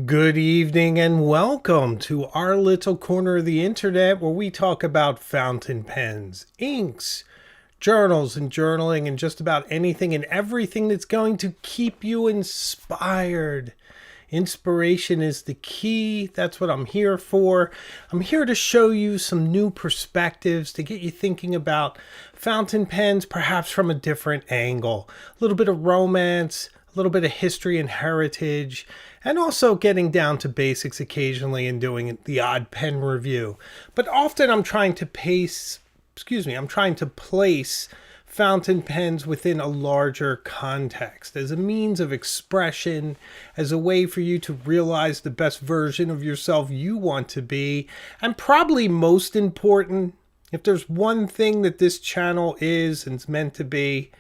Good evening and welcome to our little corner of the internet where we talk about fountain pens, inks, journals and journaling and just about anything and everything that's going to keep you inspired. Inspiration is the key. That's what I'm here for. I'm here to show you some new perspectives to get you thinking about fountain pens perhaps from a different angle. A little bit of romance, a little bit of history and heritage, and also getting down to basics occasionally and doing the odd pen review. But often I'm trying to place fountain pens within a larger context as a means of expression, as a way for you to realize the best version of yourself you want to be, and probably most important, if there's one thing that this channel is and it's meant to be,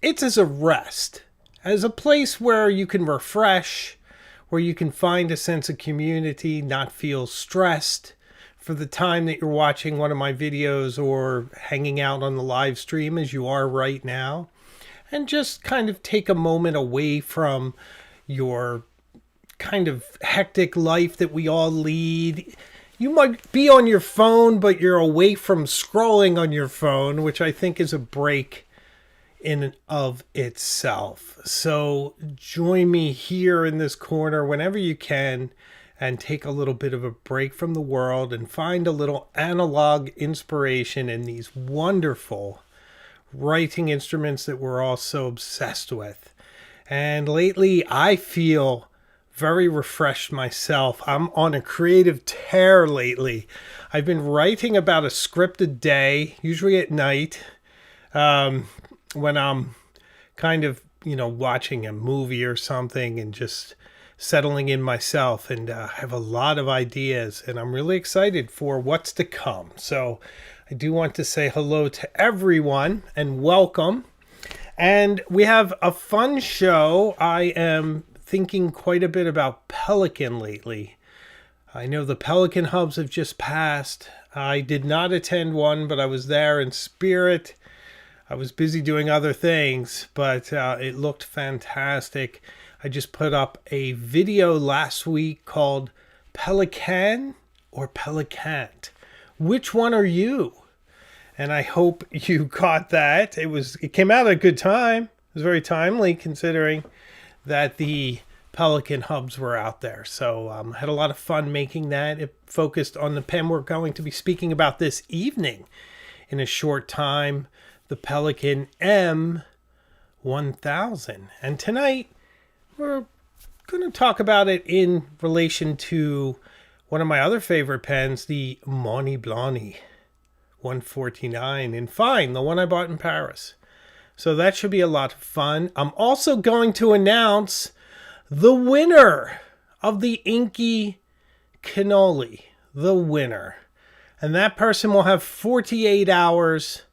it's as a rest, as a place where you can refresh, where you can find a sense of community, not feel stressed for the time that you're watching one of my videos or hanging out on the live stream as you are right now, and just kind of take a moment away from your kind of hectic life that we all lead. You might be on your phone, but you're away from scrolling on your phone, which I think is a break in and of itself. So join me here in this corner whenever you can and take a little bit of a break from the world and find a little analog inspiration in these wonderful writing instruments that we're all so obsessed with. And lately I feel very refreshed myself. I'm on a creative tear lately. I've been writing about a script a day, usually at night, when I'm kind of, watching a movie or something and just settling in myself, and I have a lot of ideas and I'm really excited for what's to come. So I do want to say hello to everyone and welcome. And we have a fun show. I am thinking quite a bit about Pelikan lately. I know the Pelikan hubs have just passed. I did not attend one, but I was there in spirit. I was busy doing other things, but it looked fantastic. I just put up a video last week called Pelikan or Pelikant. Which one are you? And I hope you caught that. It came out at a good time. It was very timely considering that the Pelikan hubs were out there. So I had a lot of fun making that. It focused on the pen we're going to be speaking about this evening in a short time, the Pelikan M1000. And tonight we're going to talk about it in relation to one of my other favorite pens, the Montblanc 149 in fine, the one I bought in Paris. So that should be a lot of fun. I'm also going to announce the winner of the Inky Cannoli, the winner. And that person will have 48 hours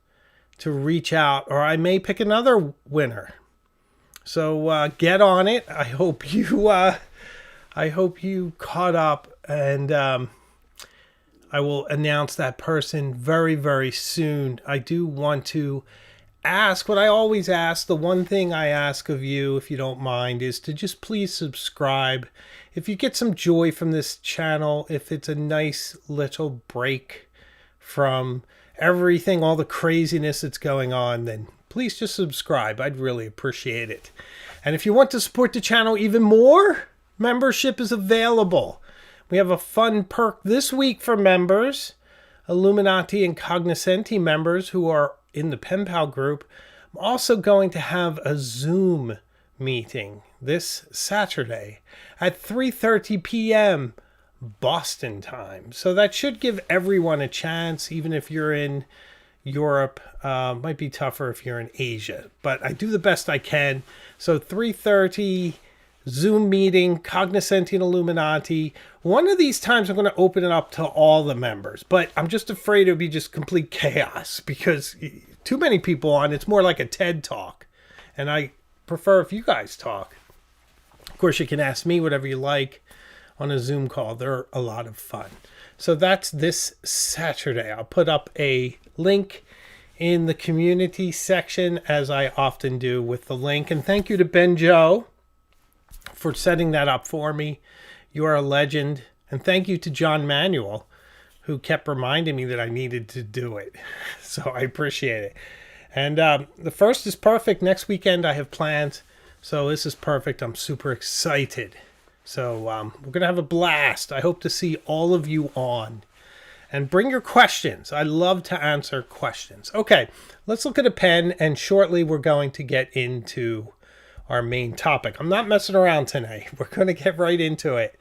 to reach out, or I may pick another winner. So get on it. I hope you caught up, and I will announce that person very, very soon. I do want to ask what I always ask. The one thing I ask of you, if you don't mind, is to just please subscribe. If you get some joy from this channel, if it's a nice little break from everything, all the craziness that's going on, then please just subscribe. I'd really appreciate it. And if you want to support the channel even more, membership is available. We have a fun perk this week for members, Illuminati and Cognoscenti members who are in the Pen Pal group. I'm also going to have a Zoom meeting this Saturday at 3:30 p.m. Boston time. So that should give everyone a chance, even if you're in Europe. Might be tougher if you're in Asia, but I do the best I can. So 3:30 Zoom meeting, Cognoscenti and Illuminati. One of these times I'm going to open it up to all the members, but I'm just afraid it would be just complete chaos because too many people on. It's more like a TED talk, and I prefer if you guys talk. Of course, you can ask me whatever you like on a Zoom call. They're a lot of fun. So that's this Saturday. I'll put up a link in the community section, as I often do with the link. And thank you to Ben Joe for setting that up for me. You are a legend. And thank you to John Manuel, who kept reminding me that I needed to do it. So I appreciate it. And the first is perfect. Next weekend I have plans. So this is perfect. I'm super excited. So we're going to have a blast. I hope to see all of you on. And bring your questions. I love to answer questions. Okay, let's look at a pen. And shortly we're going to get into our main topic. I'm not messing around tonight. We're going to get right into it.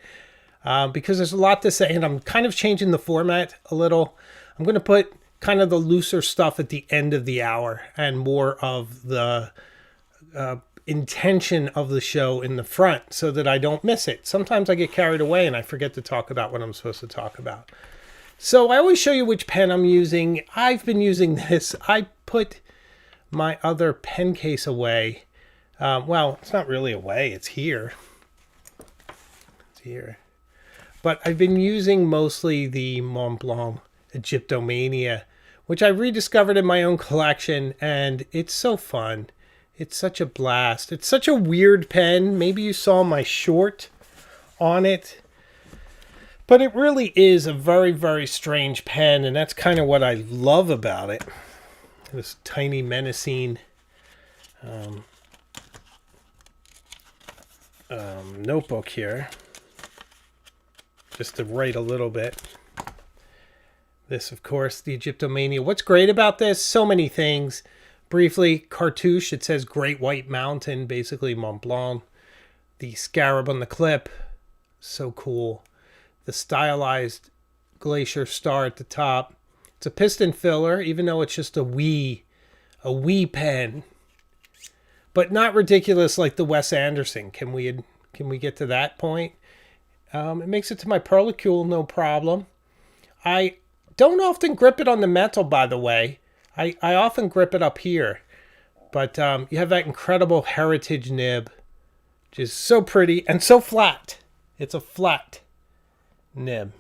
Because there's a lot to say. And I'm kind of changing the format a little. I'm going to put kind of the looser stuff at the end of the hour. And more of the intention of the show in the front so that I don't miss it. Sometimes I get carried away and I forget to talk about what I'm supposed to talk about. So I always show you which pen I'm using. I've been using this. I put my other pen case away. Well, it's not really away. It's here. It's here. But I've been using mostly the Montblanc Egyptomania, which I rediscovered in my own collection. And it's so fun. It's such a blast. It's such a weird pen. Maybe you saw my short on it. But it really is a very, very strange pen. And that's kind of what I love about it. This tiny menacing notebook here. Just to write a little bit. This, of course, the Egyptomania. What's great about this? So many things. Briefly, cartouche, it says Great White Mountain, basically Mont Blanc. The scarab on the clip, so cool. The stylized glacier star at the top. It's a piston filler, even though it's just a wee pen. But not ridiculous like the Wes Anderson. Can we get to that point? It makes it to my perlicule, no problem. I don't often grip it on the metal, by the way. I often grip it up here, but you have that incredible heritage nib, which is so pretty and so flat. It's a flat nib.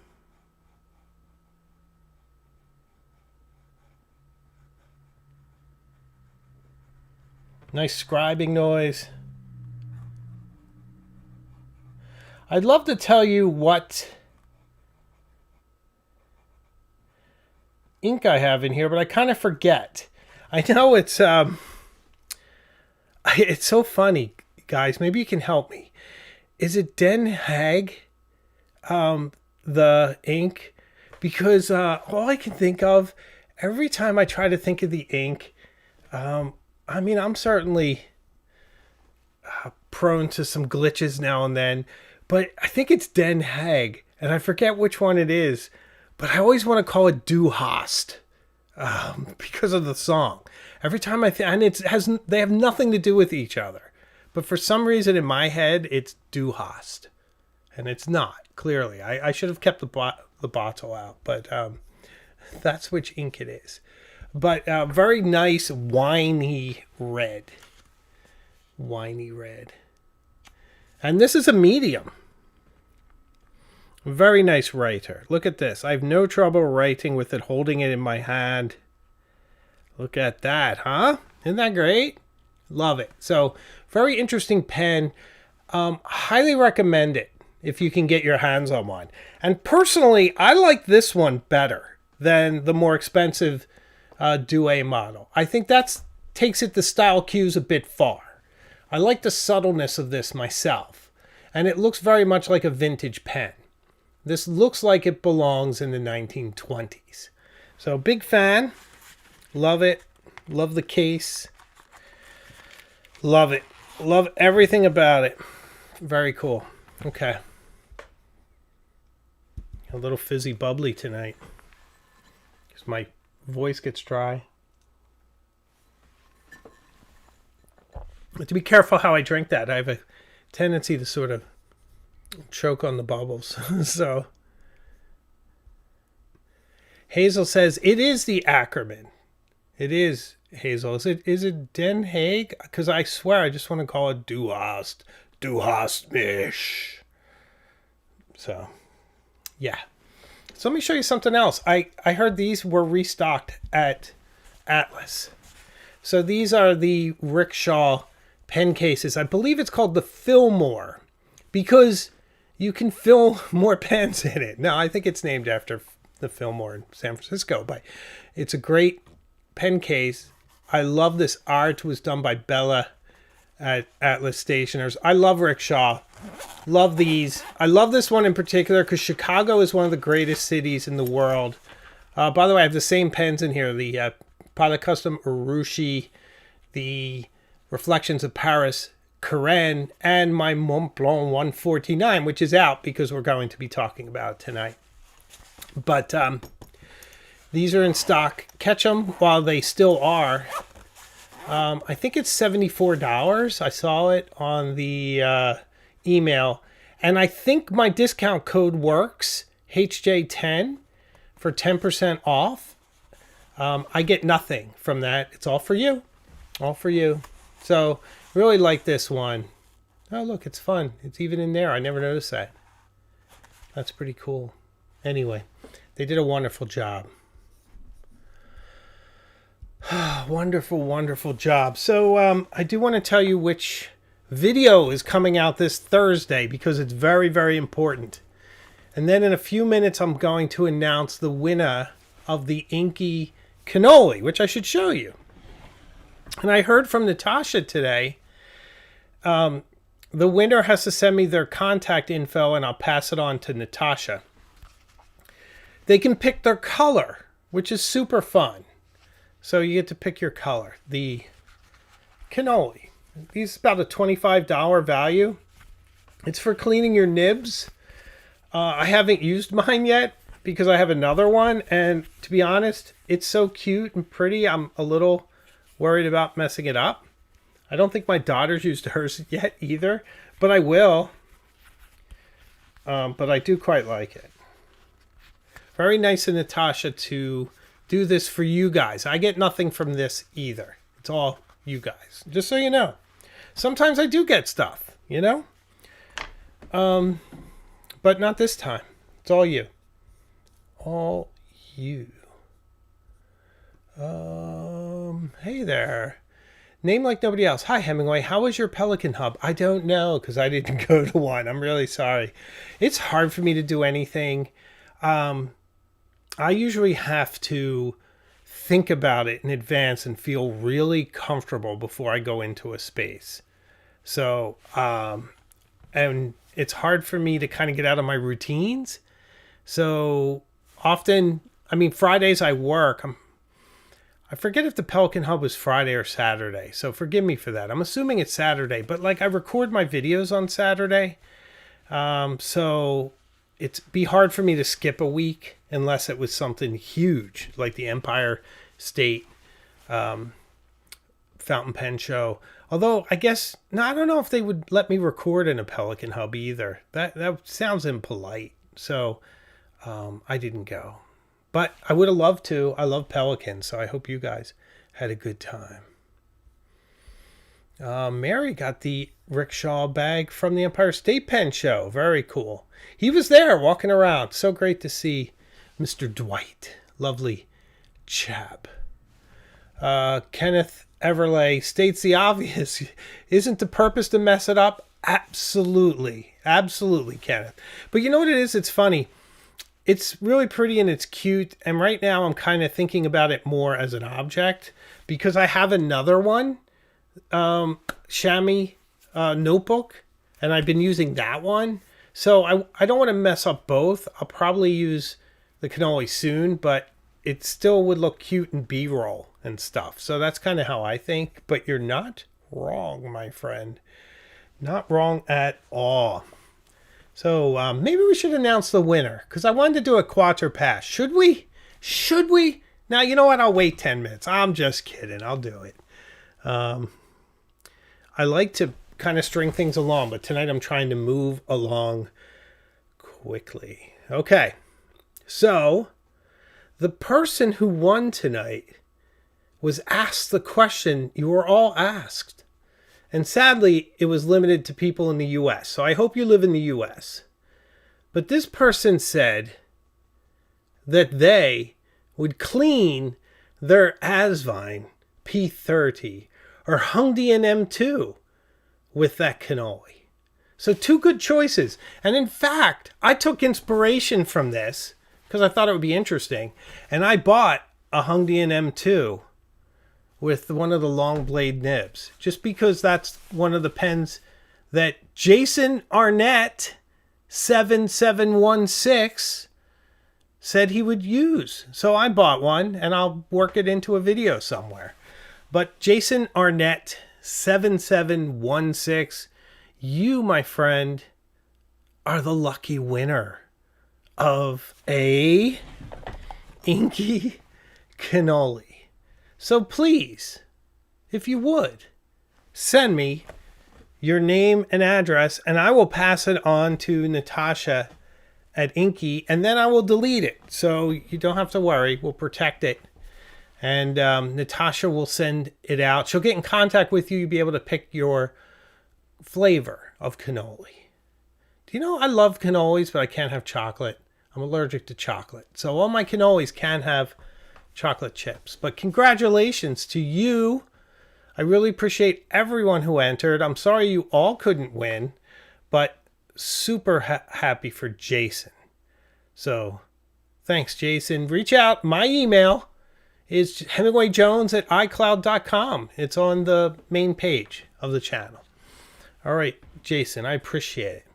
Nice scribing noise. I'd love to tell you what ink I have in here, but I kind of forget. I know it's so funny, guys. Maybe you can help me. Is it Den Haag, the ink? Because all I can think of every time I try to think of the ink, I mean, I'm certainly prone to some glitches now and then, but I think it's Den Haag, and I forget which one it is. But I always want to call it Du Hast because of the song. Every time and they have nothing to do with each other. But for some reason in my head, it's Du Hast. And it's not, clearly. I should have kept the bottle out, but that's which ink it is. But very nice, winey red. Winey red. And this is a medium. Very nice writer. Look at this. I have no trouble writing with it, holding it in my hand. Look at that, huh? Isn't that great? Love it. So, very interesting pen. Highly recommend it if you can get your hands on one. And personally, I like this one better than the more expensive Douai model. I think that takes it the style cues a bit far. I like the subtleness of this myself. And it looks very much like a vintage pen. This looks like it belongs in the 1920s. So, big fan. Love it. Love the case. Love it. Love everything about it. Very cool. Okay. A little fizzy bubbly tonight. Because my voice gets dry. But to be careful how I drink that. I have a tendency to sort of choke on the bubbles. So Hazel says it is the Ackerman. It is, Hazel. Is it Den Haag? Because I swear I just want to call it Du Hast. Du Hast mich. So yeah. So let me show you something else. I heard these were restocked at Atlas. So these are the Rickshaw pen cases. I believe it's called the Fillmore. because you can fill more pens in it. Now, I think it's named after the Fillmore in San Francisco, but it's a great pen case. I love this art. It was done by Bella at Atlas Stationers. I love Rickshaw. Love these. I love this one in particular because Chicago is one of the greatest cities in the world. By the way, I have the same pens in here. The Pilot Custom Urushi, the Reflections of Paris Carène, and my Montblanc 149, which is out because we're going to be talking about it tonight. But these are in stock. Catch them while they still are. I think it's $74. I saw it on the email. And I think my discount code works, HJ10, for 10% off. I get nothing from that. It's all for you. All for you. So, really like this one. Oh, look, it's fun. It's even in there. I never noticed that. That's pretty cool. Anyway, they did a wonderful job. Wonderful, wonderful job. So, I do want to tell you which video is coming out this Thursday because it's very, very important. And then in a few minutes, I'm going to announce the winner of the Inky Cannoli, which I should show you. And I heard from Natasha today, the winner has to send me their contact info and I'll pass it on to Natasha. They can pick their color, which is super fun. So you get to pick your color. The cannoli. These is about a $25 value. It's for cleaning your nibs. I haven't used mine yet because I have another one. And to be honest, it's so cute and pretty. I'm a little worried about messing it up. I don't think my daughter's used hers yet either, but I will. But I do quite like it. Very nice of Natasha to do this for you guys. I get nothing from this either. It's all you guys. Just so you know. Sometimes I do get stuff, you know? But not this time. It's all you. All you. Hey there. Name like nobody else. Hi, Hemingway. How was your Pelikan hub? I don't know because I didn't go to one. I'm really sorry. It's hard for me to do anything. I usually have to think about it in advance and feel really comfortable before I go into a space. So, and it's hard for me to kind of get out of my routines. So often, I mean, Fridays I work. I forget if the Pelikan Hub was Friday or Saturday. So forgive me for that. I'm assuming it's Saturday, but like I record my videos on Saturday. So it's be hard for me to skip a week unless it was something huge like the Empire State Fountain Pen Show. Although I guess, no, I don't know if they would let me record in a Pelikan Hub either. That sounds impolite. So I didn't go. But I would have loved to. I love Pelikan, so I hope you guys had a good time. Mary got the rickshaw bag from the Empire State Pen Show. Very cool. He was there walking around. So great to see Mr. Dwight. Lovely chap. Kenneth Everlay states the obvious. Isn't the purpose to mess it up? Absolutely. Absolutely, Kenneth. But you know what it is? It's funny. It's really pretty and it's cute. And right now I'm kind of thinking about it more as an object because I have another one. Chamois notebook, and I've been using that one, so I don't want to mess up both. I'll probably use the cannoli soon, but it still would look cute in B-roll and stuff, so that's kind of how I think. But you're not wrong, my friend, not wrong at all. So maybe we should announce the winner because I wanted to do a Quattro Pass. Should we now? You know what, I'll wait 10 minutes. I'm just kidding. I'll do it. I like to kind of string things along, but tonight I'm trying to move along quickly. Okay, so the person who won tonight was asked the question you were all asked. And sadly, it was limited to people in the U.S., so I hope you live in the U.S. But this person said that they would clean their Asvine P30 or Hungdian M2 with that cannoli. So 2 good choices. And in fact, I took inspiration from this because I thought it would be interesting. And I bought a Hongdian M2 with one of the long blade nibs, just because that's one of the pens that Jason Arnett 7716 said he would use. So I bought one, and I'll work it into a video somewhere. But Jason Arnett 7716, you, my friend, are the lucky winner of a Inky cannoli. So please, if you would, send me your name and address, and I will pass it on to Natasha at Inky, and then I will delete it. So you don't have to worry. We'll protect it. And Natasha will send it out. She'll get in contact with you. You'll be able to pick your flavor of cannoli. Do you know I love cannolis, but I can't have chocolate. I'm allergic to chocolate. So all my cannolis can have chocolate chips. But congratulations to you. I really appreciate everyone who entered. I'm sorry you all couldn't win, but super happy for Jason. So thanks, Jason. Reach out. My email is hemingwayjones@icloud.com. It's on the main page of the channel. All right, Jason, I appreciate it.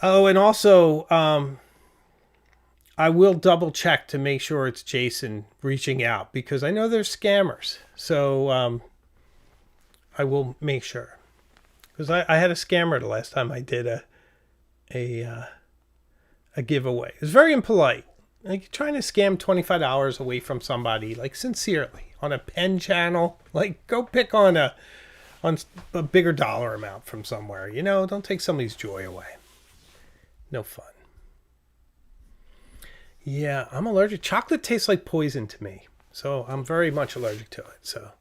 Oh, and also, I will double check to make sure it's Jason reaching out, because I know there's scammers. So I will make sure, because I had a scammer the last time I did a giveaway. It was very impolite. Like trying to scam $25 away from somebody, like sincerely, on a pen channel. Like go pick on a bigger dollar amount from somewhere. You know, don't take somebody's joy away. No fun. Yeah, I'm allergic. Chocolate tastes like poison to me, so I'm very much allergic to it. So,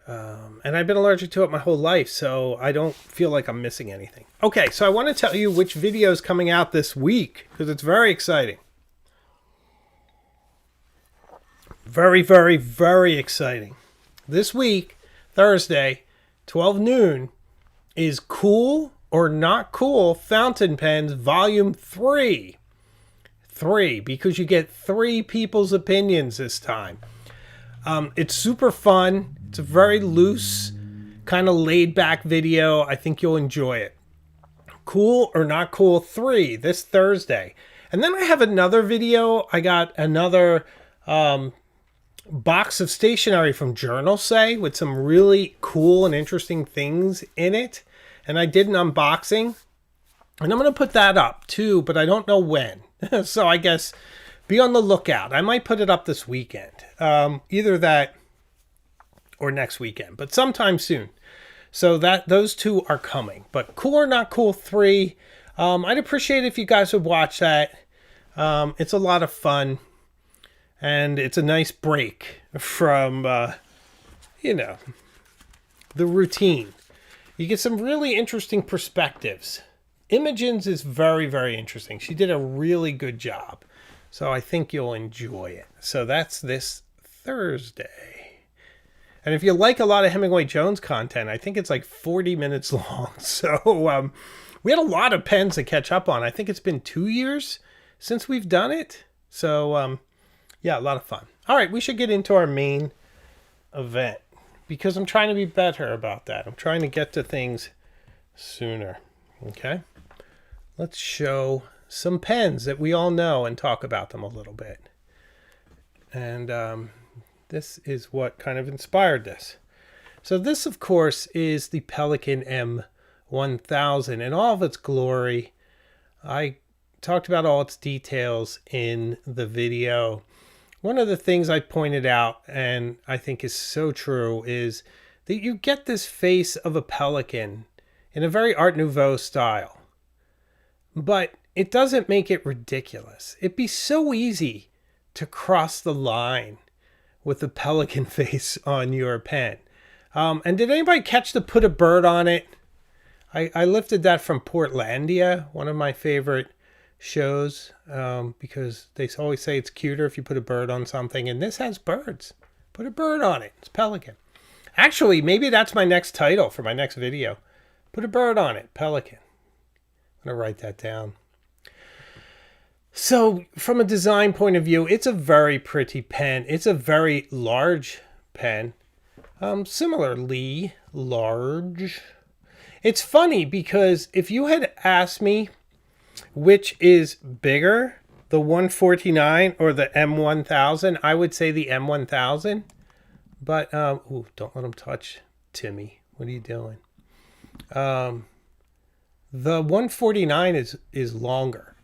and I've been allergic to it my whole life, so I don't feel like I'm missing anything. Okay, so I want to tell you which video is coming out this week, because it's very exciting. Very, very, very exciting. This week, Thursday, 12 noon, is Cool or Not Cool Fountain Pens Volume 3. 3, because you get 3 people's opinions this time. It's super fun. It's a very loose, kind of laid back video. I think you'll enjoy it. Cool or Not Cool 3 this Thursday. And then I have another video. I got another box of stationery from Journal Say with some really cool and interesting things in it. And I did an unboxing. And I'm going to put that up too, but I don't know when. So I guess be on the lookout. I might put it up this weekend. Either that or next weekend, but sometime soon. So those 2 are coming. But Cool or Not Cool 3, I'd appreciate it if you guys would watch that. It's a lot of fun. And it's a nice break from, the routine. You get some really interesting perspectives. Imogen's is very, very interesting. She did a really good job. So I think you'll enjoy it. So that's this Thursday. And if you like a lot of Hemingway Jones content, I think it's like 40 minutes long. So we had a lot of pens to catch up on. I think it's been 2 years since we've done it. So yeah, a lot of fun. All right, we should get into our main event, because I'm trying to be better about that. I'm trying to get to things sooner. Okay? Let's show some pens that we all know and talk about them a little bit. And this is what kind of inspired this. So this, of course, is the Pelikan M1000 in all of its glory. I talked about all its details in the video. One of the things I pointed out, and I think is so true, is that you get this face of a pelican in a very Art Nouveau style. But it doesn't make it ridiculous. It'd be so easy to cross the line with a pelican face on your pen. And did anybody catch the Put a Bird on It? I lifted that from Portlandia, one of my favorite shows, because they always say it's cuter if you put a bird on something, and this has birds. Put a bird on it. It's pelican. Actually, maybe that's my next title for my next video. Put a bird on it. Pelikan. I'm going to write that down. So from a design point of view, it's a very pretty pen. It's a very large pen. Similarly large. It's funny because if you had asked me which is bigger, the 149 or the M1000, I would say the M1000. But, ooh, don't let him touch Timmy. What are you doing? The 149 is longer.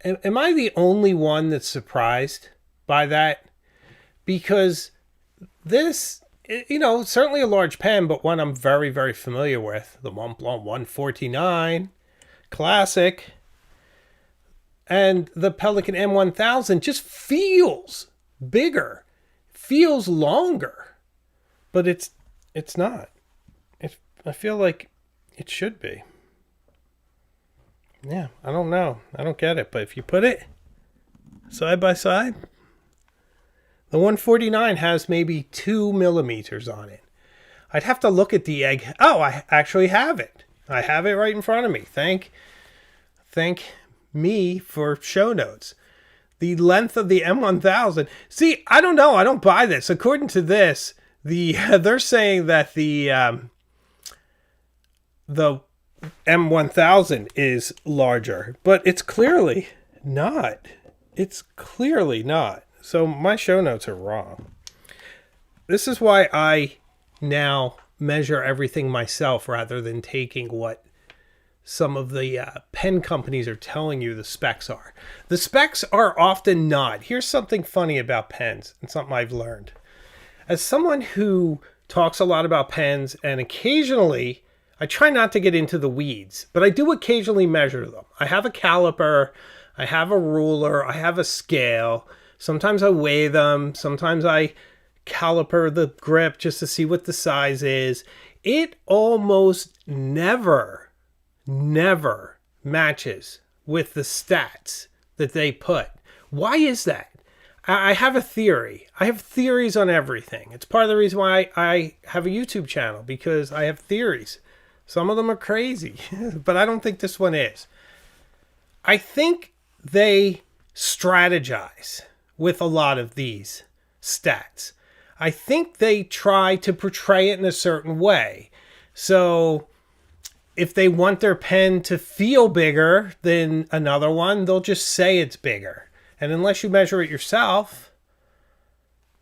Am I the only one that's surprised by that? Because this, certainly a large pen, but one I'm very, very familiar with. The Montblanc 149, classic. And the Pelikan M1000 just feels bigger, feels longer. But it's not. I feel like it should be. Yeah, I don't know. I don't get it. But if you put it side by side, the 149 has maybe 2 millimeters on it. I'd have to look at the egg. Oh, I actually have it. I have it right in front of me. Thank me for show notes. The length of the M1000. See, I don't know. I don't buy this. According to this, they're saying that the M1000 is larger, but it's clearly not. It's clearly not. So my show notes are wrong. This is why I now measure everything myself rather than taking what some of the pen companies are telling you the specs are. The specs are often not. Here's something funny about pens and something I've learned. As someone who talks a lot about pens, and occasionally I try not to get into the weeds, but I do occasionally measure them. I have a caliper, I have a ruler, I have a scale. Sometimes I weigh them. Sometimes I caliper the grip just to see what the size is. It almost never matches with the stats that they put. Why is that? I have a theory. I have theories on everything. It's part of the reason why I have a YouTube channel, because I have theories. Some of them are crazy, but I don't think this one is. I think they strategize with a lot of these stats. I think they try to portray it in a certain way. So if they want their pen to feel bigger than another one, they'll just say it's bigger. And unless you measure it yourself,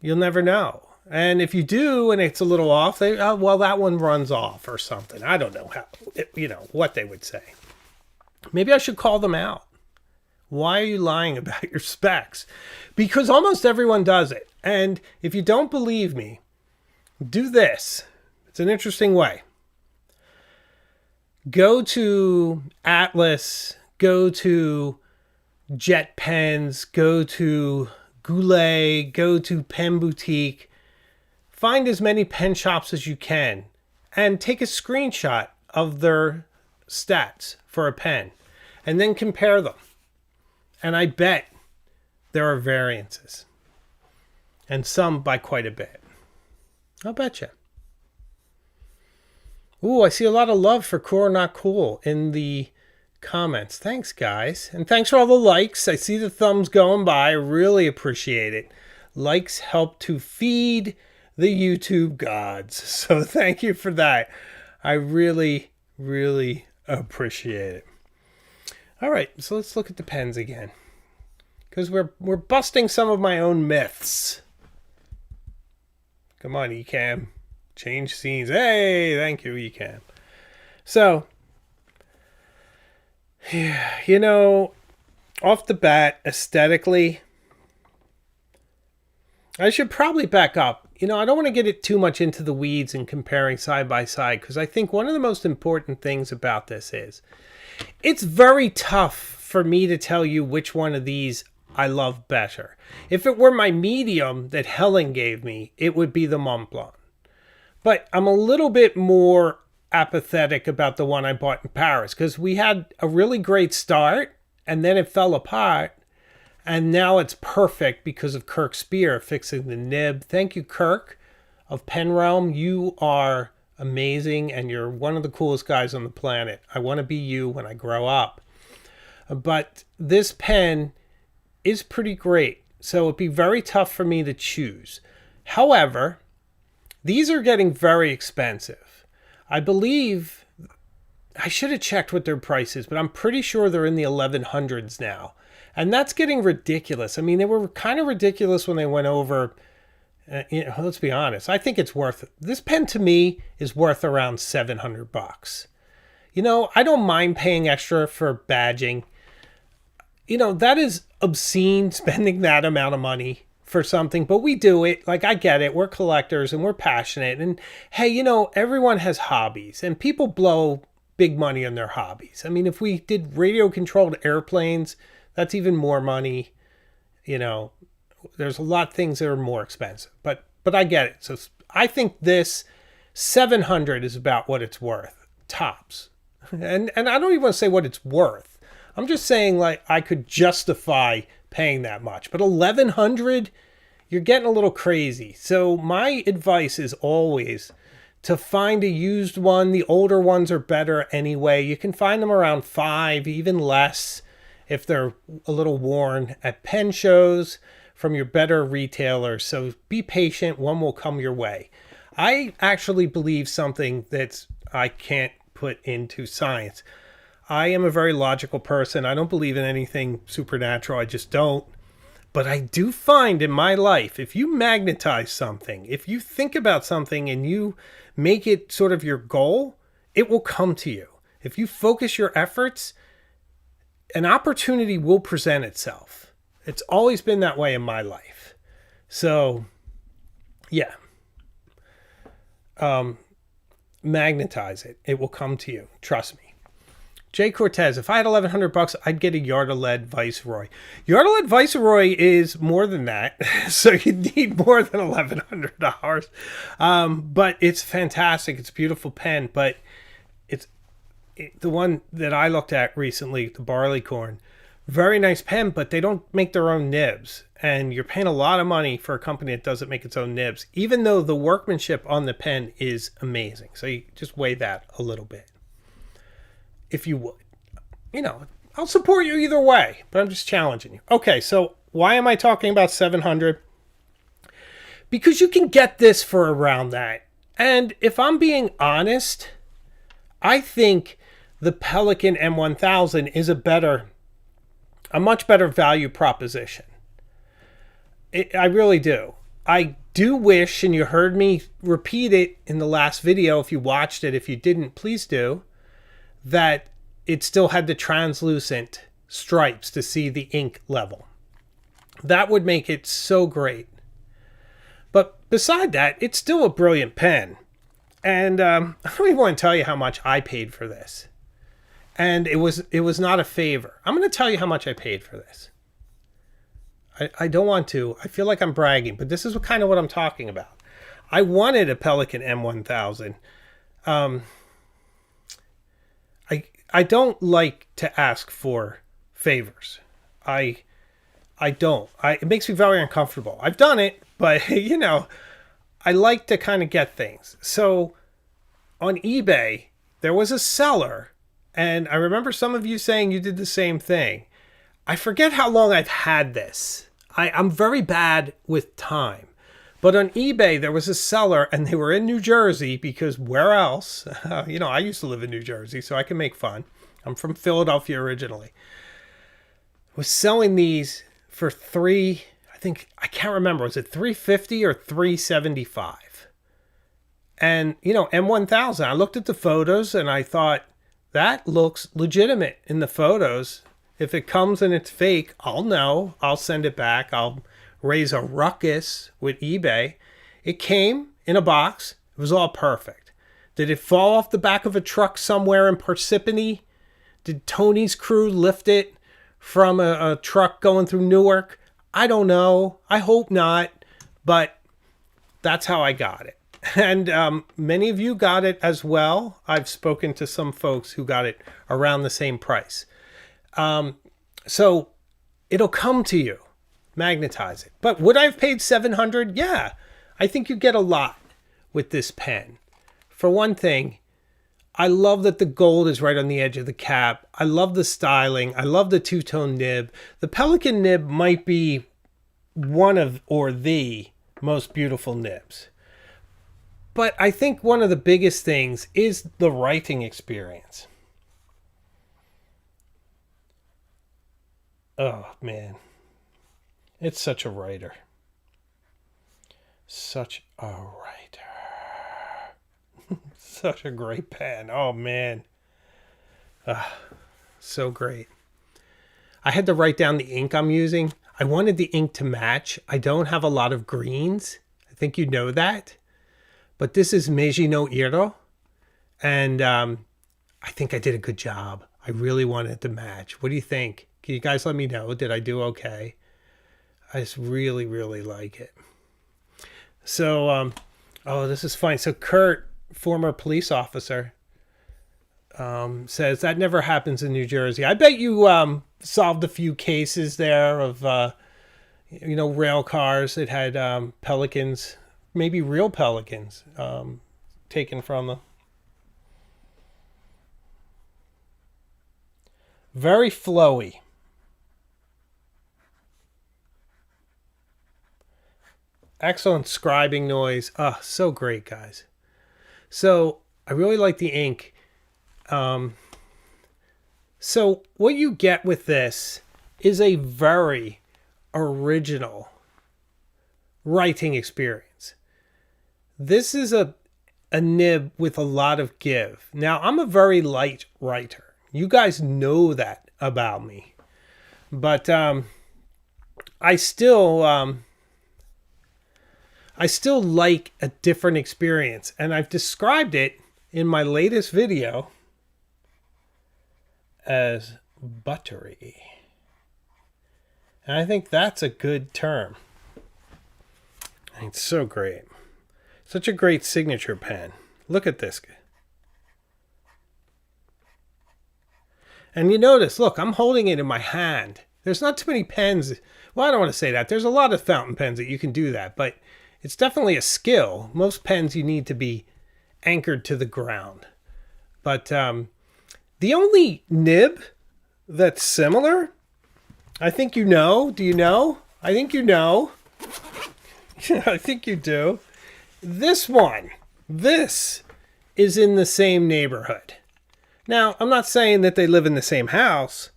you'll never know. And if you do, and it's a little off, well, that one runs off or something. I don't know what they would say. Maybe I should call them out. Why are you lying about your specs? Because almost everyone does it. And if you don't believe me, do this. It's an interesting way. Go to Atlas, go to Jet Pens, go to Goulet, go to Pen Boutique. Find as many pen shops as you can and take a screenshot of their stats for a pen and then compare them. And I bet there are variances. And some by quite a bit. I'll bet you. Ooh, I see a lot of love for Cool or Not Cool in the comments. Thanks, guys. And thanks for all the likes. I see the thumbs going by. I really appreciate it. Likes help to feed the YouTube gods. So thank you for that. I really, really appreciate it. All right, so let's look at the pens again, because we're busting some of my own myths. Come on, Ecamm. Change scenes. Hey, thank you, Ecamm. So, off the bat, aesthetically, I should probably back up. I don't want to get it too much into the weeds and comparing side by side, because I think one of the most important things about this is it's very tough for me to tell you which one of these I love better. If it were my medium that Helen gave me, it would be the Montblanc. But I'm a little bit more apathetic about the one I bought in Paris, because we had a really great start and then it fell apart. And now it's perfect because of Kirk Spear fixing the nib. Thank you, Kirk of Pen Realm. You are amazing and you're one of the coolest guys on the planet. I want to be you when I grow up. But this pen is pretty great. So it'd be very tough for me to choose. However, these are getting very expensive. I believe, I should have checked what their price is, but I'm pretty sure they're in the 1100s now. And that's getting ridiculous. I mean, they were kind of ridiculous when they went over, let's be honest. I think it's worth, this pen to me is worth around $700. I don't mind paying extra for badging. That is obscene, spending that amount of money for something, but we do it. Like, I get it. We're collectors and we're passionate. And hey, everyone has hobbies and people blow big money on their hobbies. I mean, if we did radio controlled airplanes, that's even more money. There's a lot of things that are more expensive, but I get it. So I think this 700 is about what it's worth, tops. And I don't even want to say what it's worth. I'm just saying, like, I could justify paying that much, but 1100, you're getting a little crazy. So my advice is always to find a used one. The older ones are better anyway. You can find them around $5, even less if they're a little worn at pen shows from your better retailers. So be patient. One will come your way. I actually believe something that I can't put into science. I am a very logical person. I don't believe in anything supernatural. I just don't. But I do find in my life, if you magnetize something, if you think about something and you make it sort of your goal, it will come to you. If you focus your efforts, an opportunity will present itself. It's always been that way in my life. So, yeah. Magnetize it. It will come to you. Trust me. Jay Cortez, if I had $1,100, I'd get a Yarda-led Viceroy. Yarda-led Viceroy is more than that, so you need more than $1,100. But it's fantastic. It's a beautiful pen, but the one that I looked at recently, the Barleycorn, very nice pen, but they don't make their own nibs. And you're paying a lot of money for a company that doesn't make its own nibs, even though the workmanship on the pen is amazing. So you just weigh that a little bit, if you would. I'll support you either way, but I'm just challenging you. Okay, so why am I talking about 700? Because you can get this for around that. And if I'm being honest, I think the Pelikan M1000 is a much better value proposition. I really do. I do wish, and you heard me repeat it in the last video, if you watched it. If you didn't, please do, that it still had the translucent stripes to see the ink level. That would make it so great. But beside that, it's still a brilliant pen. And I don't even want to tell you how much I paid for this. And it was not a favor. I'm going to tell you how much I paid for this. I don't want to. I feel like I'm bragging, but this is kind of what I'm talking about. I wanted a Pelikan M1000. I don't like to ask for favors. I don't. It makes me very uncomfortable. I've done it, but I like to kind of get things. So on eBay, there was a seller, and I remember some of you saying you did the same thing. I forget how long I've had this. I'm very bad with time. But on eBay, there was a seller, and they were in New Jersey, because where else? I used to live in New Jersey, so I can make fun. I'm from Philadelphia originally. Was selling these for I can't remember, was it $350 or $375? And, M1000, I looked at the photos, and I thought, that looks legitimate in the photos. If it comes and it's fake, I'll know. I'll send it back. I'll raise a ruckus with eBay. It came in a box. It was all perfect. Did it fall off the back of a truck somewhere in Parsippany? Did Tony's crew lift it from a truck going through Newark? I don't know. I hope not. But that's how I got it. And many of you got it as well. I've spoken to some folks who got it around the same price. So it'll come to you. Magnetize it. But would I have paid $700? Yeah. I think you get a lot with this pen for one thing, I love that the gold is right on the edge of the cap. I love the styling. I love the two-tone nib. The Pelikan nib might be one of, or the most beautiful nibs. But I think one of the biggest things is the writing experience. Oh, man. It's such a writer. Such a writer. Such a great pen. Oh, man. So great. I had to write down the ink I'm using. I wanted the ink to match. I don't have a lot of greens. I think you know that. But this is Meiji no Iro. And I think I did a good job. I really wanted it to match. What do you think? Can you guys let me know? Did I do okay? I just really, really like it. So, oh, this is fine. So Kurt, former police officer, says that never happens in New Jersey. I bet you solved a few cases there of, rail cars that had pelicans, maybe real pelicans, taken from them. Very flowy. Excellent scribing noise. Oh, so great, guys. So I really like the ink. So what you get with this is a very original writing experience. This is a nib with a lot of give. Now, I'm a very light writer. You guys know that about me. But I still like a different experience. And I've described it in my latest video as buttery. And I think that's a good term. It's so great. Such a great signature pen. Look at this. And you notice, look, I'm holding it in my hand. There's not too many pens. Well, I don't want to say that. There's a lot of fountain pens that you can do that, but it's definitely a skill. Most pens you need to be anchored to the ground. But the only nib that's similar, I think you know. Do you know? I think you know. I think you do. This one, this is in the same neighborhood. Now, I'm not saying that they live in the same house,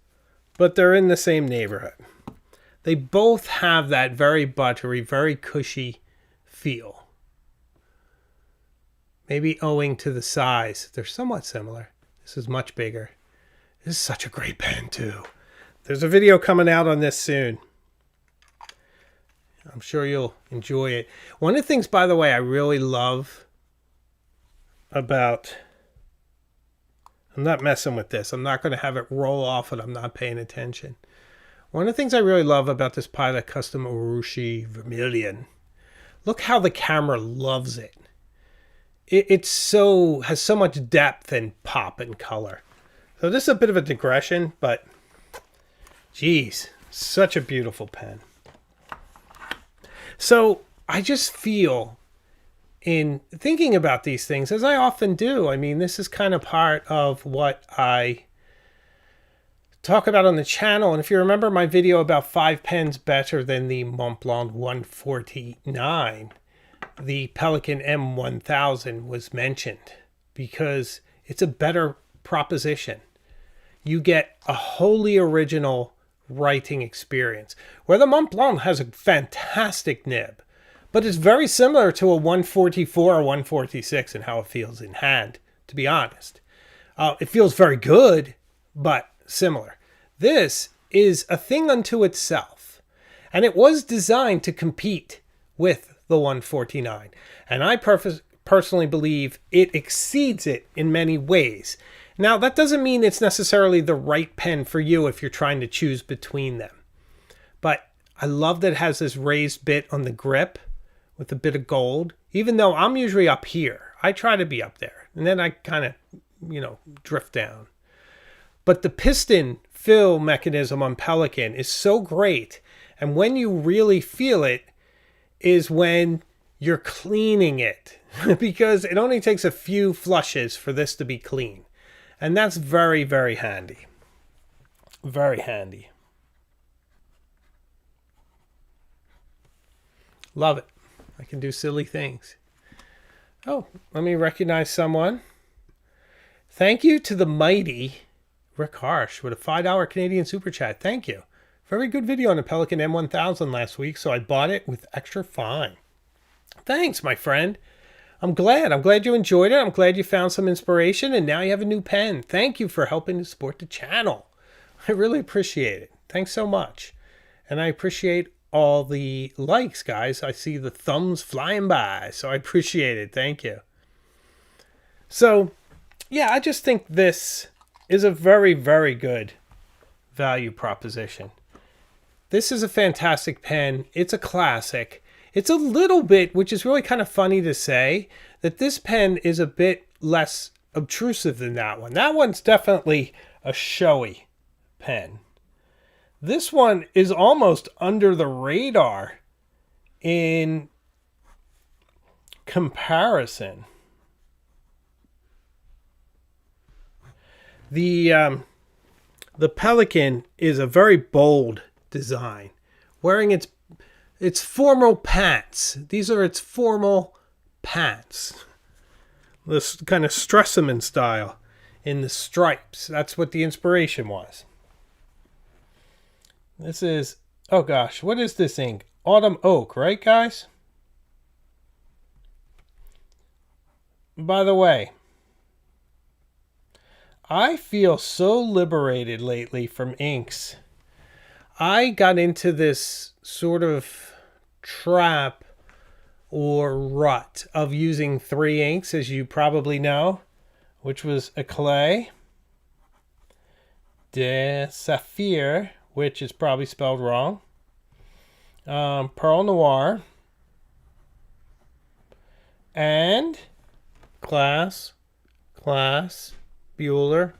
but they're in the same neighborhood. They both have that very buttery, very cushy feel. Maybe owing to the size. They're somewhat similar. This is much bigger. This is such a great pen, too. There's a video coming out on this soon. I'm sure you'll enjoy it. One of the things, by the way, I really love about... I'm not messing with this. I'm not going to have it roll off and I'm not paying attention. One of the things I really love about this Pilot Custom Urushi Vermilion, look how the camera loves it. It has so much depth and pop and color. So this is a bit of a digression, but geez, such a beautiful pen. So I just feel, in thinking about these things, as I often do, I mean, this is kind of part of what I talk about on the channel. And if you remember my video about 5 pens better than the Montblanc 149, the Pelikan M1000 was mentioned because it's a better proposition. You get a wholly original writing experience, where the Montblanc has a fantastic nib, but it's very similar to a 144 or 146 in how it feels in hand, to be honest. It feels very good, but similar. This is a thing unto itself, and it was designed to compete with the 149. And I personally believe it exceeds it in many ways. Now, that doesn't mean it's necessarily the right pen for you if you're trying to choose between them. But I love that it has this raised bit on the grip with a bit of gold. Even though I'm usually up here, I try to be up there. And then I kind of, drift down. But the piston fill mechanism on Pelikan is so great. And when you really feel it is when you're cleaning it because it only takes a few flushes for this to be clean. And that's very, very handy. Very handy. Love it. I can do silly things. Oh, let me recognize someone. Thank you to the mighty Rick Harsh with a $5 Canadian super chat. Thank you. Very good video on the Pelikan M1000 last week, so I bought it with extra fine. Thanks, my friend. I'm glad you enjoyed it. I'm glad you found some inspiration, and now you have a new pen. Thank you for helping to support the channel. I really appreciate it. Thanks so much. And I appreciate all the likes, guys. I see the thumbs flying by, so I appreciate it. Thank you. So, yeah, I just think this is a very, very good value proposition. This is a fantastic pen. It's a classic. It's a little bit, which is really kind of funny to say, that this pen is a bit less obtrusive than that one. That one's definitely a showy pen. This one is almost under the radar in comparison. The Pelikan is a very bold design, wearing its formal pants. These are its formal pants. This kind of Stresemann style in the stripes. That's what the inspiration was. This is, oh gosh, what is this ink? Autumn Oak, right, guys? By the way, I feel so liberated lately from inks. I got into this sort of trap or rut of using 3 inks, as you probably know, which was Eclat, de Saphir, which is probably spelled wrong, Pearl Noir, and Class, Bueller,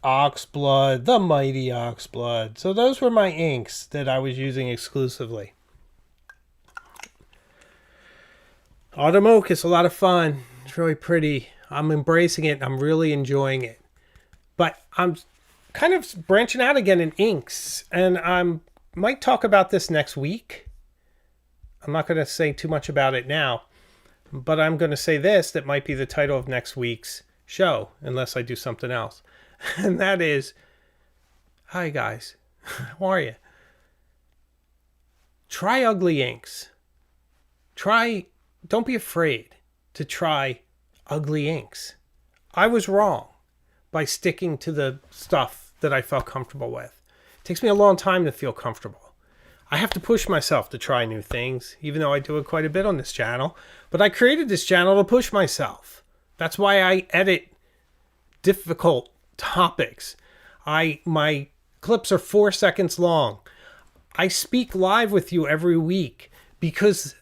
Oxblood, the mighty Oxblood. So those were my inks that I was using exclusively. Autumn Oak is a lot of fun. It's really pretty. I'm embracing it. I'm really enjoying it. But I'm kind of branching out again in inks, and I might talk about this next week. I'm not going to say too much about it now, but I'm going to say this that might be the title of next week's show, unless I do something else. And that is, hi guys, how are you? Try ugly inks. Don't be afraid to try ugly inks. I was wrong by sticking to the stuff that I felt comfortable with. It takes me a long time to feel comfortable. I have to push myself to try new things, even though I do it quite a bit on this channel. But I created this channel to push myself. That's why I edit difficult topics. My clips are 4 seconds long. I speak live with you every week because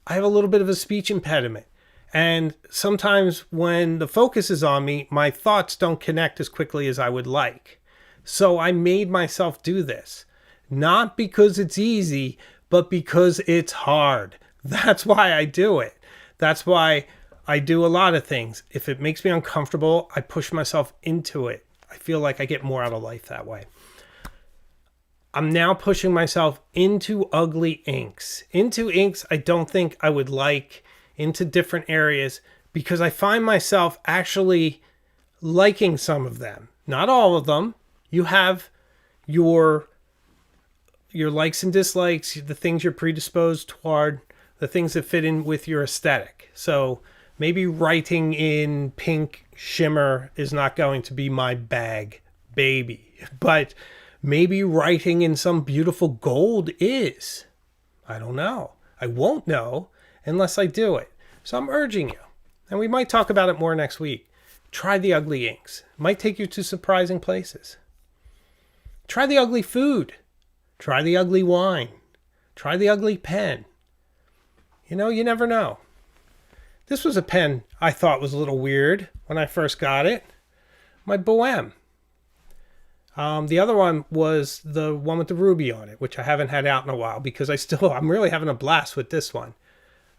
I have a little bit of a speech impediment. And sometimes when the focus is on me, my thoughts don't connect as quickly as I would like. So I made myself do this. Not because it's easy, but because it's hard. That's why I do it. That's why I do a lot of things. If it makes me uncomfortable, I push myself into it. I feel like I get more out of life that way. I'm now pushing myself into ugly inks. Into inks I don't think I would like, into different areas, because I find myself actually liking some of them. Not all of them. You have your likes and dislikes, the things you're predisposed toward, the things that fit in with your aesthetic. So maybe writing in pink shimmer is not going to be my bag, baby. But maybe writing in some beautiful gold is. I don't know. I won't know unless I do it. So I'm urging you, and we might talk about it more next week. Try the ugly inks. It might take you to surprising places. Try the ugly food. Try the ugly wine. Try the ugly pen. You know, you never know. This was a pen I thought was a little weird when I first got it. My Bohème. The other one was the one with the ruby on it, which I haven't had out in a while because I'm really having a blast with this one.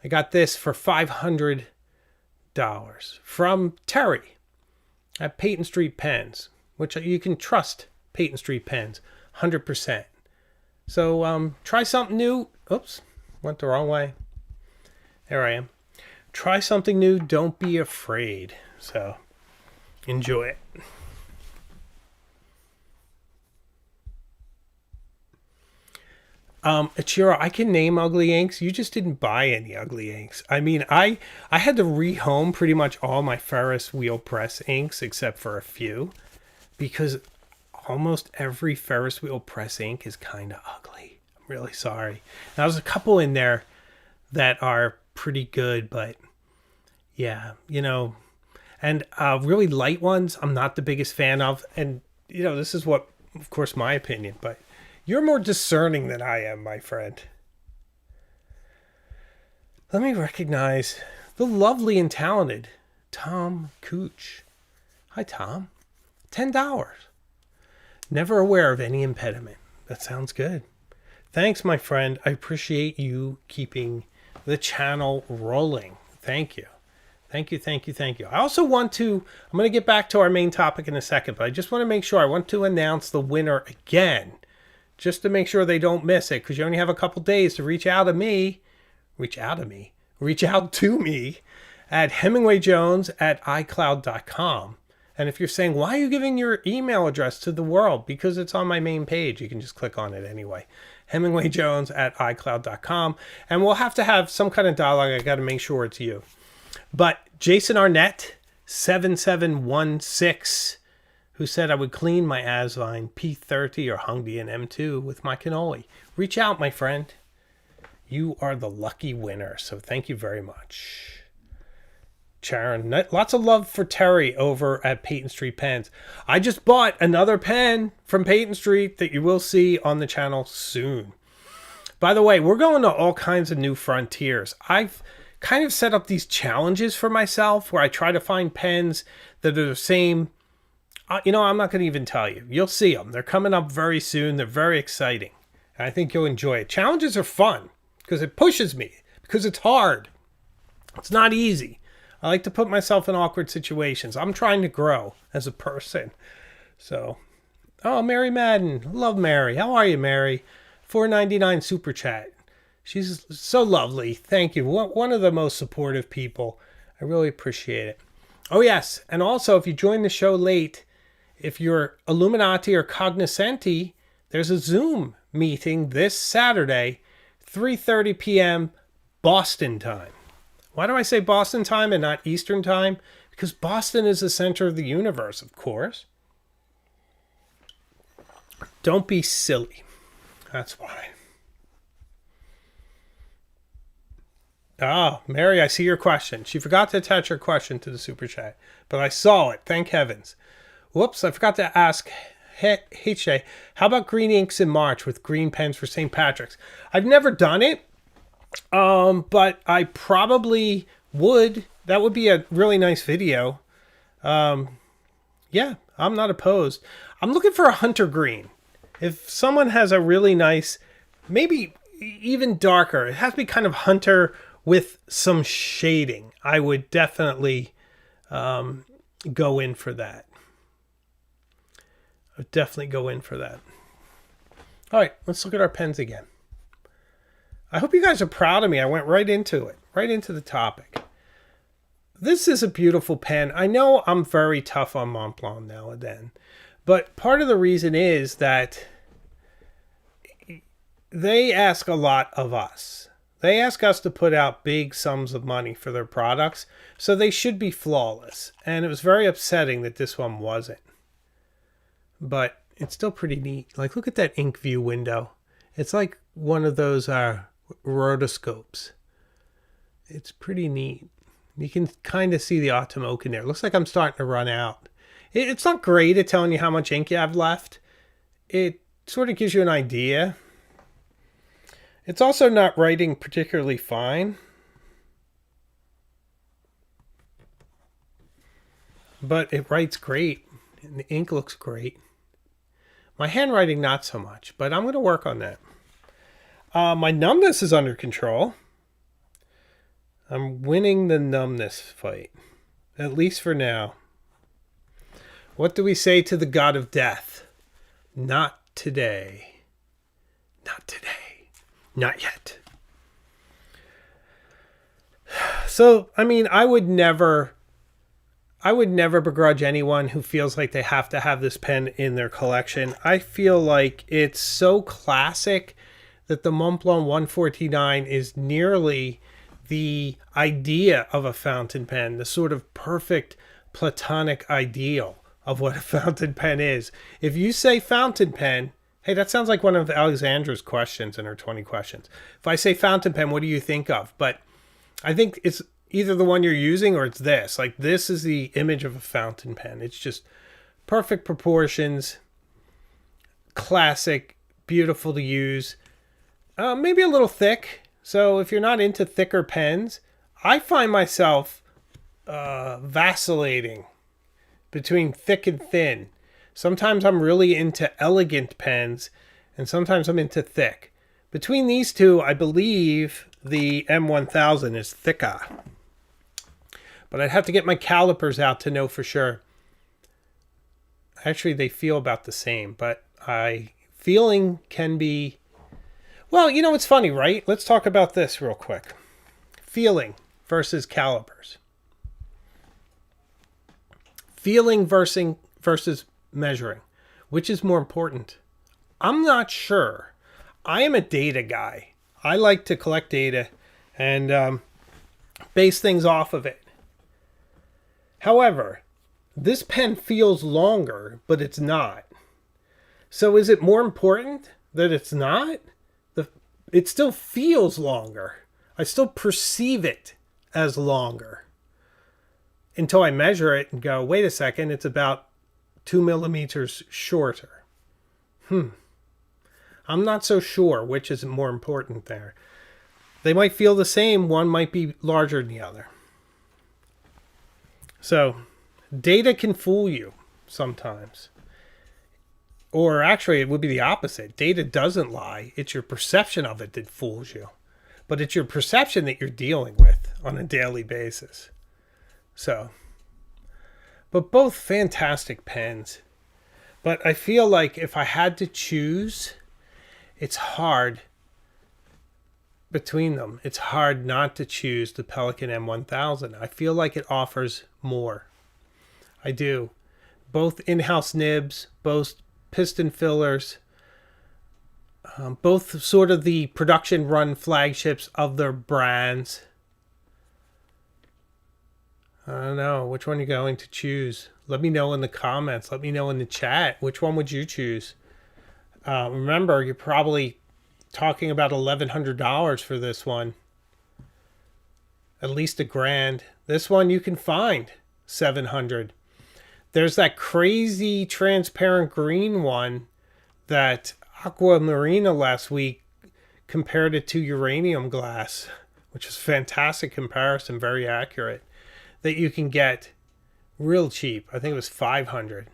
I got this for $500 from Terry at Peyton Street Pens, which you can trust Peyton Street Pens 100%. So try something new. Oops, went the wrong way. There I am. Try something new. Don't be afraid. So enjoy it. Ichiro, I can name ugly inks. You just didn't buy any ugly inks. I mean, I had to rehome pretty much all my Ferris wheel press inks except for a few, because almost every Ferris wheel press ink is kind of ugly. I'm really sorry. Now, there's a couple in there that are pretty good, but yeah, you know, and really light ones I'm not the biggest fan of. And, you know, this is what, of course, my opinion, but you're more discerning than I am, my friend. Let me recognize the lovely and talented Tom Cooch. Hi, Tom. $10. Never aware of any impediment. That sounds good. Thanks, my friend. I appreciate you keeping the channel rolling. Thank you. Thank you, thank you, thank you. I also want to, I'm going to get back to our main topic in a second, but I just want to make sure, I want to announce the winner again, just to make sure they don't miss it, because you only have a couple days to reach out to me at hemingwayjones@icloud.com. And if you're saying, why are you giving your email address to the world? Because it's on my main page. You can just click on it anyway. hemingwayjones@icloud.com. And we'll have to have some kind of dialogue. I got to make sure it's you. But Jason Arnett, 7716, who said I would clean my Asvine P30 or Hungdian M2 with my cannoli. Reach out, my friend. You are the lucky winner. So thank you very much. Sharon, lots of love for Terry over at Peyton Street Pens. I just bought another pen from Peyton Street that you will see on the channel soon. By the way, we're going to all kinds of new frontiers. I've kind of set up these challenges for myself where I try to find pens that are the same. You know, I'm not going to even tell you. You'll see them. They're coming up very soon. They're very exciting. And I think you'll enjoy it. Challenges are fun because it pushes me, because it's hard. It's not easy. I like to put myself in awkward situations. I'm trying to grow as a person. So, oh, Mary Madden. Love Mary. How are you, Mary? $4.99 super chat. She's so lovely. Thank you. One of the most supportive people. I really appreciate it. Oh, yes. And also, if you join the show late, if you're Illuminati or Cognoscenti, there's a Zoom meeting this Saturday, 3:30 p.m. Boston time. Why do I say Boston time and not Eastern time? Because Boston is the center of the universe, of course. Don't be silly. That's why. Ah, Mary, I see your question. She forgot to attach her question to the super chat, but I saw it. Thank heavens. Whoops, I forgot to ask HJ, how about green inks in March with green pens for St. Patrick's? I've never done it, but I probably would. That would be a really nice video. Yeah, I'm not opposed. I'm looking for a hunter green. If someone has a really nice, maybe even darker, it has to be kind of hunter with some shading, I would definitely go in for that. I would definitely go in for that. All right, let's look at our pens again. I hope you guys are proud of me. I went right into it, right into the topic. This is a beautiful pen. I know I'm very tough on Montblanc now and then, but part of the reason is that they ask a lot of us. They ask us to put out big sums of money for their products, so they should be flawless. And it was very upsetting that this one wasn't. But it's still pretty neat. Like, look at that ink view window. It's like one of those rotoscopes. It's pretty neat. You can kind of see the autumn oak in there. It looks like I'm starting to run out. It's not great at telling you how much ink you have left. It sort of gives you an idea. It's also not writing particularly fine. But it writes great. And the ink looks great. My handwriting, not so much. But I'm going to work on that. My numbness is under control. I'm winning the numbness fight, at least for now. What do we say to the god of death? Not today. Not today. Not yet. So, I mean, I would never begrudge anyone who feels like they have to have this pen in their collection. I feel like it's so classic that the Montblanc 149 is nearly the idea of a fountain pen, the sort of perfect platonic ideal of what a fountain pen is. If you say fountain pen, hey, that sounds like one of Alexandra's questions in her 20 questions. If I say fountain pen, what do you think of? But I think it's either the one you're using or it's this. Like, this is the image of a fountain pen. It's just perfect proportions, classic, beautiful to use. Maybe a little thick. So if you're not into thicker pens, I find myself vacillating between thick and thin. Sometimes I'm really into elegant pens, and sometimes I'm into thick. Between these two, I believe the M1000 is thicker. But I'd have to get my calipers out to know for sure. Actually, they feel about the same, but feeling can be... Well, you know, it's funny, right? Let's talk about this real quick. Feeling versus calipers. Feeling versus measuring. Which is more important? I'm not sure. I am a data guy. I like to collect data and base things off of it. However, this pen feels longer, but it's not. So is it more important that it's not? It still feels longer. I still perceive it as longer. Until I measure it and go, wait a second, it's about 2 millimeters shorter. I'm not so sure which is more important there. They might feel the same. One might be larger than the other. So, data can fool you sometimes. Or actually, it would be the opposite. Data doesn't lie. It's your perception of it that fools you. But it's your perception that you're dealing with on a daily basis. So, but both fantastic pens. But I feel like if I had to choose, it's hard between them. It's hard not to choose the Pelikan M1000. I feel like it offers more. I do. Both in-house nibs, both piston fillers, both sort of the production run flagships of their brands. I don't know. Which one are you going to choose? Let me know in the comments. Let me know in the chat. Which one would you choose? Remember, you're probably talking about $1,100 for this one. At least $1,000. This one you can find $700. There's that crazy transparent green one that Aquamarina last week compared it to uranium glass, which is a fantastic comparison, very accurate, that you can get real cheap. I think it was $500.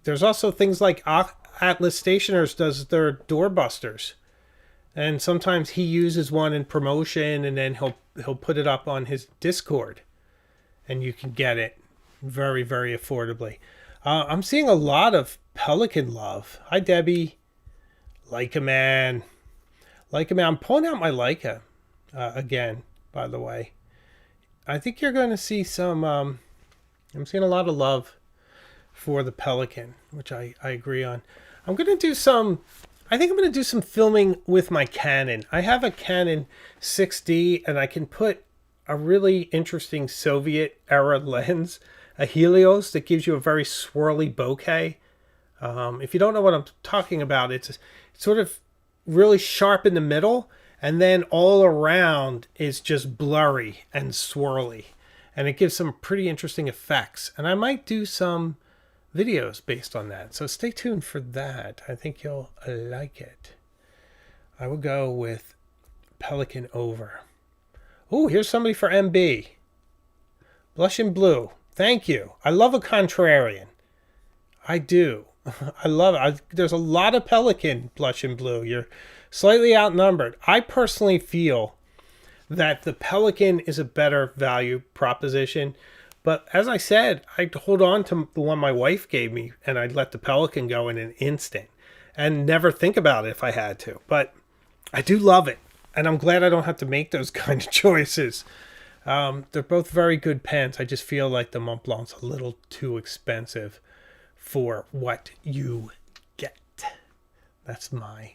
There's also things like Atlas Stationers does their doorbusters, and sometimes he uses one in promotion, and then he'll put it up on his Discord, and you can get it very, very affordably. I'm seeing a lot of Pelikan love. Hi, Debbie. Leica man. Leica man. I'm pulling out my Leica again, by the way. I think you're going to see some... I'm seeing a lot of love for the Pelikan, which I agree on. I'm going to do some... I think I'm going to do some filming with my Canon. I have a Canon 6D, and I can put a really interesting Soviet-era lens, a Helios, that gives you a very swirly bokeh. If you don't know what I'm talking about, it's sort of really sharp in the middle, and then all around is just blurry and swirly. And it gives some pretty interesting effects. And I might do some videos based on that. So stay tuned for that. I think you'll like it. I will go with Pelikan over. Oh, here's somebody for MB. Blush and Blue. Thank you. I love a contrarian. I do. I love it. There's a lot of Pelikan Blush and Blue. You're slightly outnumbered. I personally feel that the Pelikan is a better value proposition. But as I said, I'd hold on to the one my wife gave me, and I'd let the Pelikan go in an instant and never think about it if I had to. But I do love it, and I'm glad I don't have to make those kind of choices. They're both very good pens. I just feel like the Montblanc's a little too expensive for what you get. That's my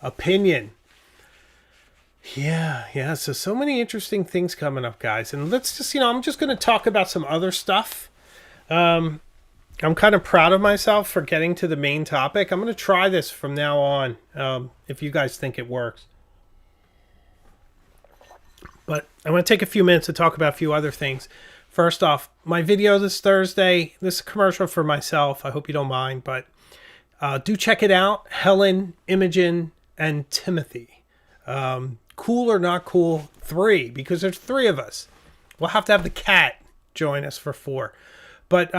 opinion. Yeah. So many interesting things coming up, guys. And let's just, I'm just going to talk about some other stuff. I'm kind of proud of myself for getting to the main topic. I'm going to try this from now on, if you guys think it works. But I want to take a few minutes to talk about a few other things. First off, my video this Thursday, this is a commercial for myself. I hope you don't mind, but do check it out. Helen, Imogen, and Timothy. Cool or not cool 3, because there's 3 of us. We'll have to have the cat join us for 4. But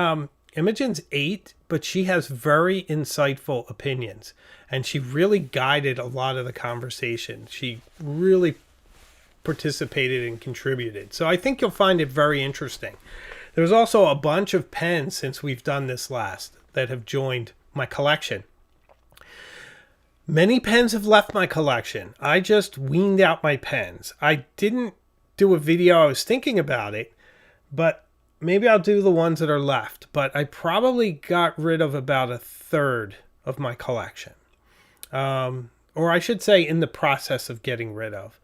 Imogen's 8, but she has very insightful opinions, and she really guided a lot of the conversation. She really participated and contributed. So I think you'll find it very interesting. There's also a bunch of pens since we've done this last that have joined my collection. Many pens have left my collection. I just weaned out my pens. I didn't do a video. I was thinking about it, but maybe I'll do the ones that are left. But I probably got rid of about 1/3 of my collection. Or I should say in the process of getting rid of.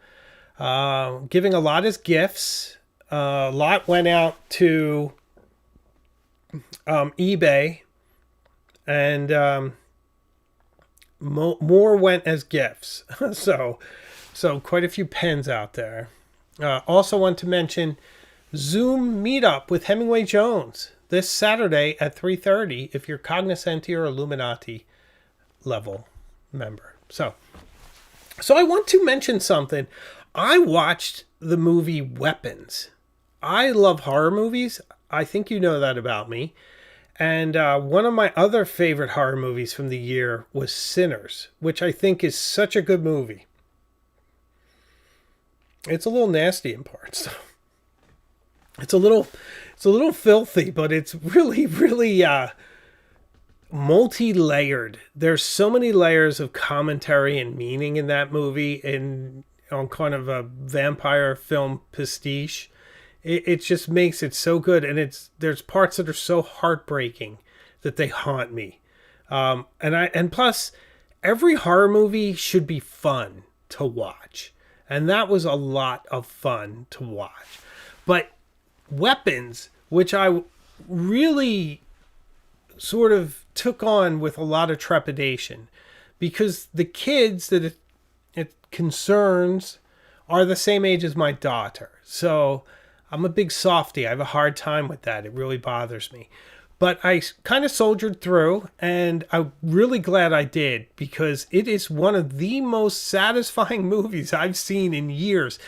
Giving a lot as gifts. A lot went out to eBay. And more went as gifts. so quite a few pens out there. Also want to mention Zoom meetup with Hemingway Jones this Saturday at 3:30 if you're Cognoscenti or Illuminati level member. So I want to mention something. I watched the movie Weapons. I love horror movies. I think you know that about me. And one of my other favorite horror movies from the year was Sinners, which I think is such a good movie. It's a little nasty in parts. It's a little filthy, but it's really multi-layered. There's so many layers of commentary and meaning in that movie, and on kind of a vampire film pastiche. It just makes it so good, and there's parts that are so heartbreaking that they haunt me. And plus, every horror movie should be fun to watch, and that was a lot of fun to watch. But Weapons, which I really sort of took on with a lot of trepidation, because the kids that it concerns are the same age as my daughter, so I'm a big softie. I have a hard time with that. It really bothers me. But I kind of soldiered through, and I'm really glad I did, because it is one of the most satisfying movies I've seen in years.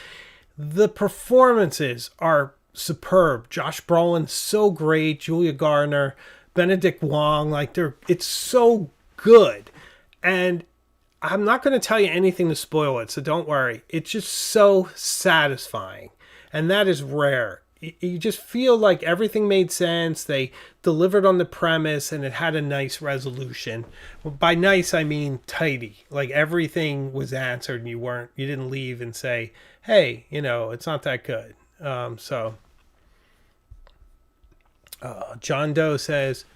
The performances are superb. Josh Brolin's so great. Julia Garner, Benedict Wong, it's so good. And I'm not going to tell you anything to spoil it, so don't worry. It's just so satisfying. And that is rare. You just feel like everything made sense. They delivered on the premise, and it had a nice resolution. By nice, I mean tidy. Like everything was answered, and you didn't leave and say, "Hey, it's not that good." John Doe says,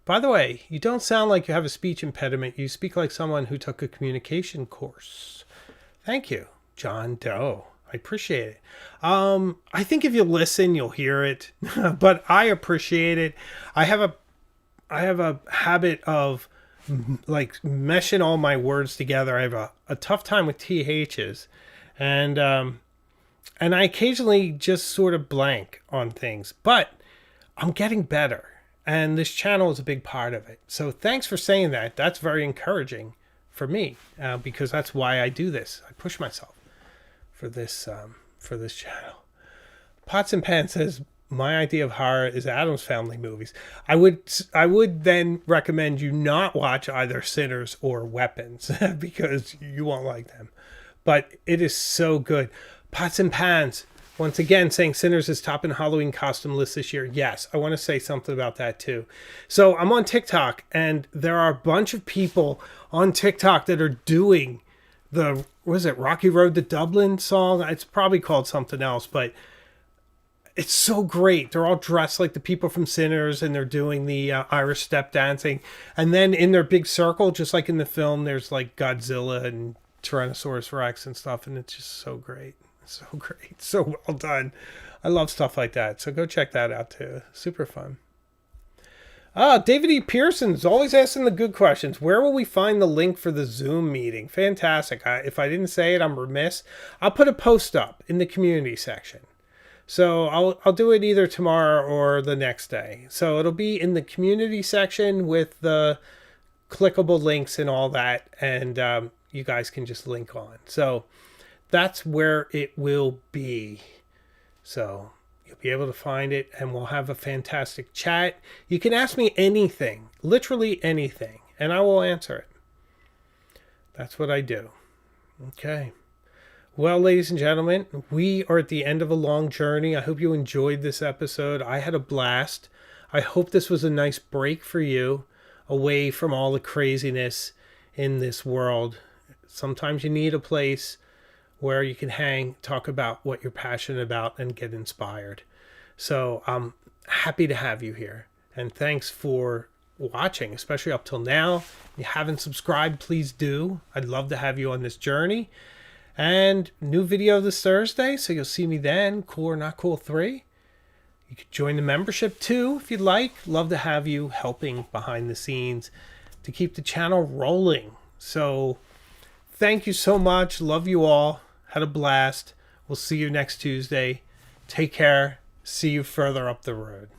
"By the way, you don't sound like you have a speech impediment. You speak like someone who took a communication course." Thank you, John Doe. I appreciate it. I think if you listen, you'll hear it, but I appreciate it. I have a habit of meshing all my words together. I have a tough time with THs, and I occasionally just sort of blank on things, but I'm getting better, and this channel is a big part of it. So thanks for saying that. That's very encouraging for me, because that's why I do this. I push myself for this channel. Pots and Pans says, my idea of horror is Addams Family movies. I would then recommend you not watch either Sinners or Weapons because you won't like them. But it is so good. Pots and Pans, once again, saying Sinners is top in Halloween costume list this year. Yes, I want to say something about that too. So I'm on TikTok, and there are a bunch of people on TikTok that are doing the, was it Rocky Road to Dublin song? It's probably called something else, but it's so great. They're all dressed like the people from Sinners, and they're doing the Irish step dancing. And then in their big circle, just like in the film, there's like Godzilla and Tyrannosaurus Rex and stuff, and it's just so great. So great. So well done. I love stuff like that. So go check that out too. Super fun. David E. Pearson's always asking the good questions. Where will we find the link for the Zoom meeting? Fantastic. If I didn't say it, I'm remiss. I'll put a post up in the community section. So I'll do it either tomorrow or the next day. So it'll be in the community section with the clickable links and all that. And you guys can just link on. So that's where it will be. So you'll be able to find it, and we'll have a fantastic chat. You can ask me anything, literally anything, and I will answer it. That's what I do. Okay. Well, ladies and gentlemen, we are at the end of a long journey. I hope you enjoyed this episode. I had a blast. I hope this was a nice break for you, away from all the craziness in this world. Sometimes you need a place where you can hang, talk about what you're passionate about, and get inspired. So I'm happy to have you here. And thanks for watching, especially up till now. If you haven't subscribed, please do. I'd love to have you on this journey. And new video this Thursday, so you'll see me then. Cool or Not Cool 3. You could join the membership too if you'd like. Love to have you helping behind the scenes to keep the channel rolling. So thank you so much. Love you all. Had a blast. We'll see you next Tuesday. Take care. See you further up the road.